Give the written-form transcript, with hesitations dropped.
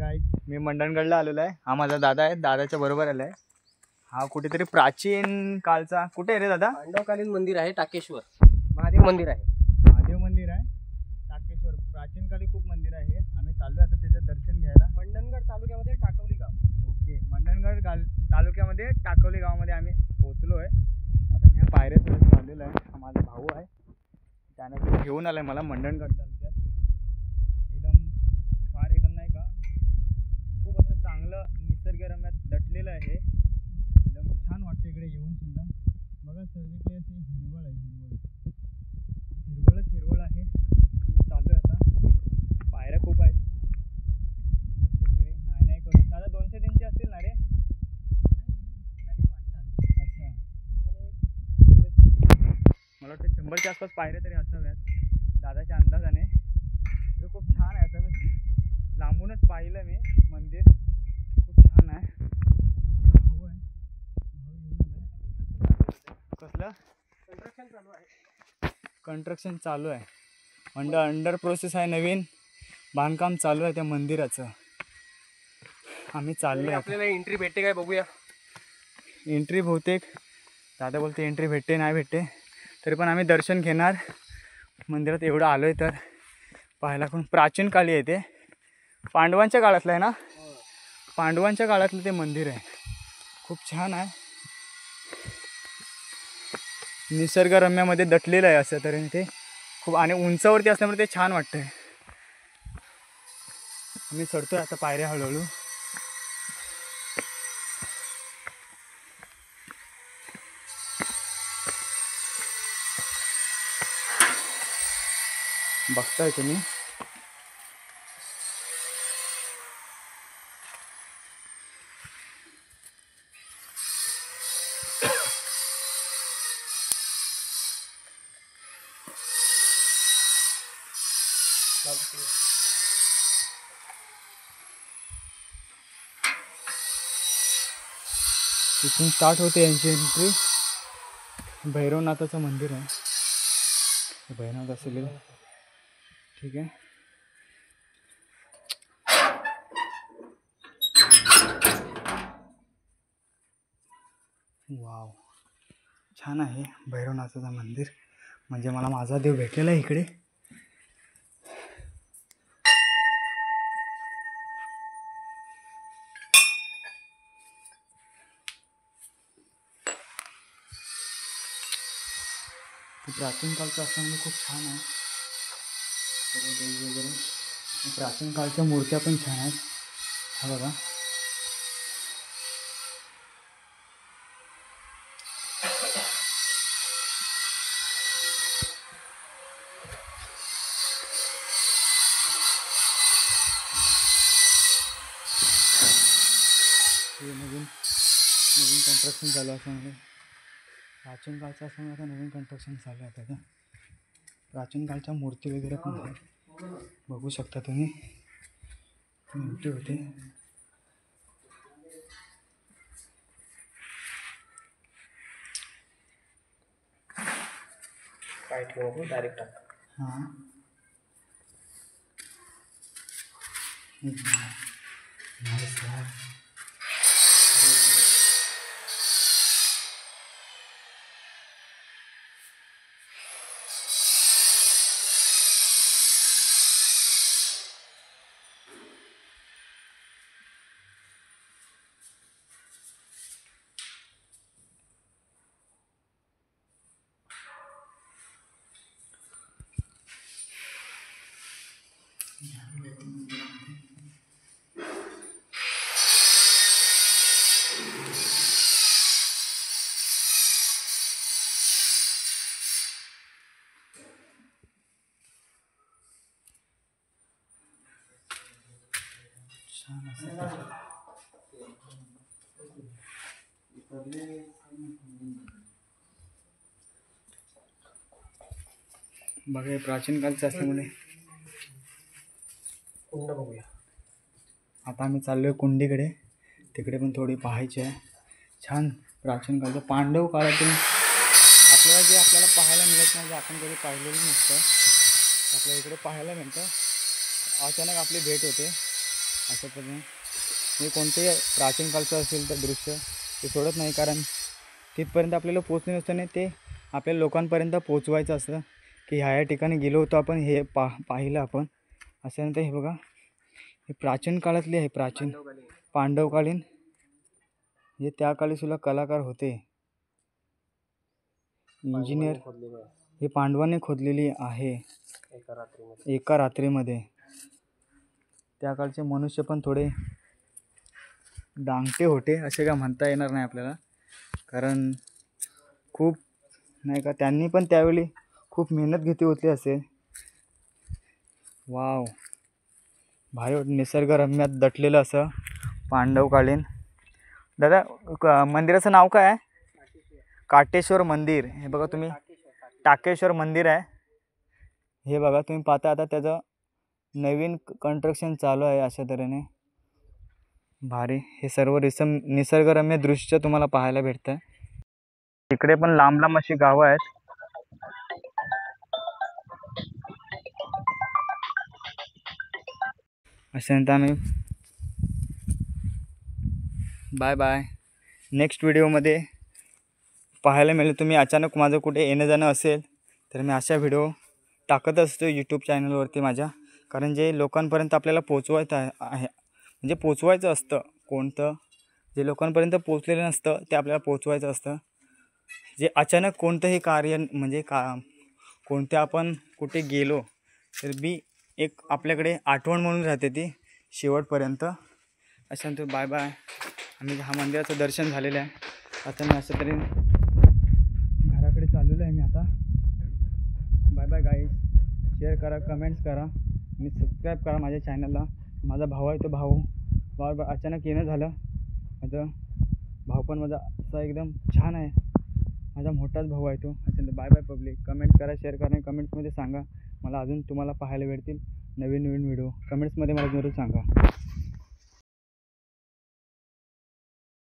Guys मी मंडणगडला आलेलो आहे. हा माझा दादा आहे, दादाच्या बरोबर आलाय. हा कुठेतरी प्राचीन काळचा कुठे आहे रे दादा? पांडवकालीन मंदिर आहे, टाकेश्वर महादेव मंदिर आहे. महादेव मंदिर आहे टाकेश्वर. प्राचीन काली खूप मंदिर आहे. आम्ही चाललो आता त्याचं दर्शन घ्यायला. मंडणगड तालुक्यामध्ये टाकवली गाव. ओके, मंडणगड तालुक्यामध्ये टाकवली गावामध्ये आम्ही पोहोचलो आहे. आता मी ह्या पायऱ्या चढत चाललेलो आहे. हा माझा भाऊ आहे, त्याने घेऊन आलाय मला मंडणगड तालुक्यात. एकदम नाही का, खूप असं चांगलं निसर्गरम्य दटलेलं आहे. एकदम छान वाटतं इकडे येऊन सुद्धा. बघा सर्वीकडे अशी हिरवळ आहे, हिरवळ आहे. आम्ही चालू आहे आता. पायऱ्या खूप आहेत. नाही करून दादा 200-300 असतील ना रे? अच्छा, मला वाटतं 100च्या आसपास पायऱ्या तरी असाव्यात दादाच्या अंदाजाने. हे खूप छान आहे. असं मी लांबूनच पाहिलं मी मंदिर, खूप छान आहे. माझा भाऊ आहे, भाऊ घेऊन आलाय. कसलं कंस्ट्रक्शन चालू आहे? कंस्ट्रक्शन चालू आहे, अंडर प्रोसेस आहे. नवीन बांधकाम चालू आहे त्या मंदिराचं. आम्ही चाललो. आपल्याला एंट्री भेटते काय बघूया. एंट्री बहुतेक दादा बोलते एंट्री भेटते नाही भेटते, तरी पण आम्ही दर्शन घेणार. मंदिरात एवढं आलो आहे तर पाहायला. पण प्राचीन काळी आहे ते, पांडवांच्या काळातलं आहे ना? पांडवांच्या काळातलं ते मंदिर आहे. खूप छान आहे, निसर्गरम्यामध्ये दटलेलं आहे असं तऱ्हेने ते खूप. आणि उंचावरती असल्यामुळे ते छान वाटतंय. मी चढतोय आता पायऱ्या हळूहळू. बघताय तुम्ही. इथून स्टार्ट होते यांची एंट्री. भैरवनाथाचं मंदिर आहे. भैरवनाथ असेल, ठीक आहे. वाव, छान आहे भैरवनाथाचं मंदिर. म्हणजे मला माझा देव भेटलेला आहे इकडे. प्राचीन काळचं असल्यामुळे खूप छान आहे. वगैरे प्राचीन काळच्या मूर्त्या पण छान आहेत. हा बघा, हे नवीन कंस्ट्रक्शन चालू असल्यामुळे, प्राचीन काळचं असल्यामुळे आता नवीन कंस्ट्रक्शन चालू आहे. आता प्राचीन काळच्या मूर्ती वगैरे पण आहेत, बघू शकता तुम्ही. मोठी होते. काय ठेवू डायरेक्ट टाक. हां, छान असं. बघा, हे प्राचीन काळचं असल्यामुळे. कुंड बघूया. आता आम्ही चाललोय कुंडीकडे. तिकडे पण थोडी पाहायची आहे. छान प्राचीन काळचं पांडव काळातील आपल्याला जे आपल्याला पाहायला मिळत नाही, जे आपण कधी पाहिलेलं नसतं, आपल्या इकडे पाहायला मिळतं. अचानक आपली भेट होते. अशा पद्धतीने मी कोणतेही प्राचीन काळचं असेल तर दृश्य ते सोडत नाही, कारण तिथपर्यंत आपल्याला पोचले नसताना ते आपल्या लोकांपर्यंत पोचवायचं असतं की ह्या ठिकाणी गेलो होतो आपण, हे पाहिलं आपण. अशानंतर हे बघा, हे प्राचीन काळातले आहे, प्राचीन पांडवकालीन. हे त्या काळी सुद्धा कलाकार होते, इंजिनियर. हे पांडवांनी खोदलेली आहे एका रात्रीमध्ये. त्या काळचे मनुष्य पण थोडे डांगटे होते असे काय म्हणता येणार नाही आपल्याला, कारण खूप नाही का त्यांनी पण त्यावेळी खूप मेहनत घेतली होती असे. वाव, भारी निसर्गरम्यात दटलेलं असं पांडवकालीन. दादा मंदिराचं नाव काय आहे? काटेश्वर मंदिर. हे बघा तुम्ही, टाकेश्वर मंदिर आहे हे बघा तुम्ही पाहता. आता त्याचं नवीन कन्स्ट्रक्शन चालू आहे अशा तऱ्हेने. भारी. हे सर्व निसर्गरम्य दृश्य तुम्हाला पाहायला भेटतं. इकडे पण लांब लांब अशी गावं आहेत. अशानंतर आम्ही बाय बाय. नेक्स्ट व्हिडिओमध्ये पाहायला मिळेल. तुम्ही अचानक माझं कुठे येणं जाणं असेल तर मी अशा व्हिडिओ टाकत असतो यूट्यूब चॅनलवरती माझ्या, कारण जे लोकांपर्यंत आपल्याला पोचवायचं आहे, म्हणजे पोचवायचं असतं कोणतं, जे लोकांपर्यंत पोचलेलं नसतं ते आपल्याला पोचवायचं असतं. जे अचानक कोणतंही कार्य म्हणजे कोणते आपण कुठे गेलो तर बी एक आपल्याकडे आठवण म्हणून राहते ती शेवटपर्यंत. अशानंतर बाय बाय. आम्ही ह्या मंदिराचं दर्शन झालेलं आहे. आता मी असं तरी घराकडे चाललेलो आहे मी आता. Bye bye guys. शेअर करा, कमेंट्स करा आणि सबस्क्राईब करा माझ्या चॅनलला. माझा भाऊ आहे, तो भाऊ अचानक येणं झालं. माझा भाऊ पण माझा असा एकदम छान आहे, माझा मोठाच भाऊ आहे तो. अशानंतर बाय बाय पब्लिक. कमेंट करा, शेअर करा आणि कमेंट्समध्ये सांगा मला अजून तुम्हाला पाहायला भेटतील नवीन नवीन व्हिडिओ. कमेंट्समध्ये मला जरूर सांगा.